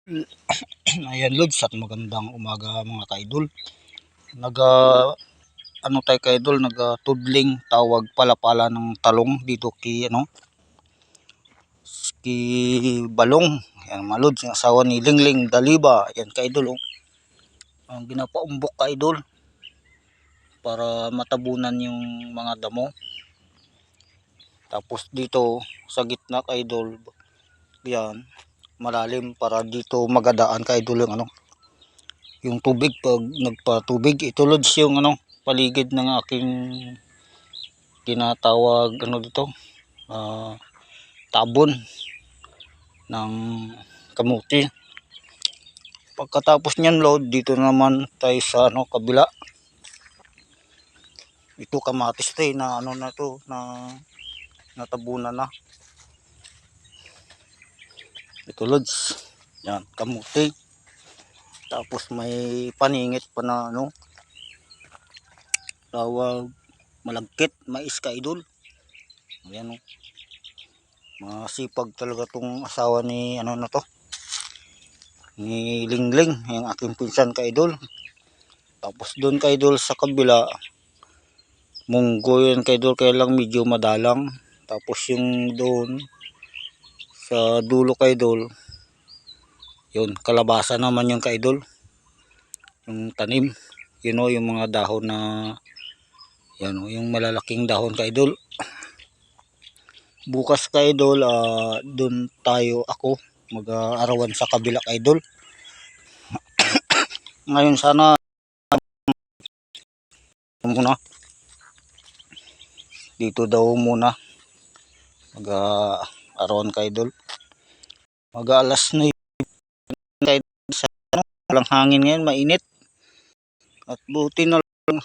Ayan Lods, at magandang umaga mga kaidol. Ano tayo kaidol, tudling tawag palapala ng talong dito ki Balong. Ayan mga Lods, yung asawa ni Lingling Daliba. Ayan kaidol, ang ginapaumbok kaidol para matabunan yung mga damo. Tapos dito sa gitna kaidol, yan malalim para dito magadaan kaidol yung tubig pag nagpatubig. Ito Lods yung paligid ng aking tinatawag dito, tabon ng kamuti. Pagkatapos niyan Lord, dito naman tayo sa kabila. Ito kamatis tayo na na to na natabunan na. Ito Lods, yan kamuti. Tapos may paningit pa na tawag malagkit, mais kaidol. Ayan masipag talaga tong asawa ni ni Lingling, yung aking pinsan kaidol. Tapos doon kaidol sa kabila, munggo yun kaidol, kaya lang medyo madalang. Tapos yung doon sa dulo kaidol, yun kalabasa naman yung kaidol, yung tanim. Yung mga dahon na yan yung malalaking dahon kaidol. Bukas kaidol, doon ako mag-aarawan sa kabila kaidol. Ngayon sana muna dito daw muna mag-aarawan kaidol. Mag-alas na kaidol sa walang hangin ngayon, mainit. At buti na lang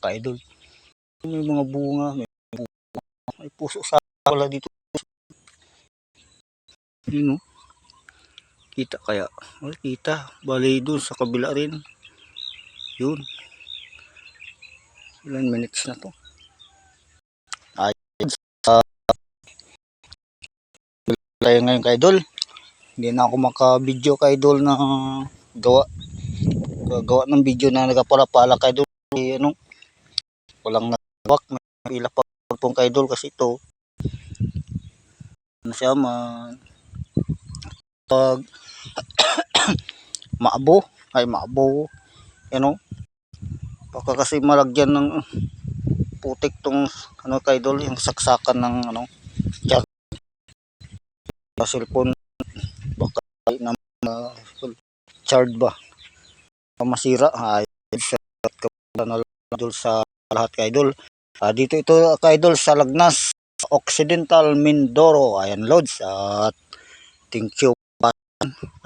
kaidol. May mga bunga, may puso sa wala dito. Kita kaya? Wala kita. Bali doon sa kabila rin. Yun. Ilan minutes na to? Ayun. Tayo ngayon kaidol. Hindi na ako maka-video kaidol na gawa ng video na nagapala-pala kaidol. Walang nagawak. May ilap pong kaidol kasi ito. Siya pag maabo baka kasi malagyan ng putik tong kaidol, yung saksakan ng cellphone, baka na charge ba masira. Idol sa lahat kaidol. Dito ito kaidol sa Lagnas Occidental Mindoro. Ayan Lods, at thank you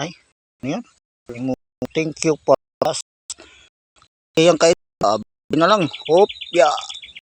ay yan, thank you pa. Ayan kaidol, na lang. Hop, yeah.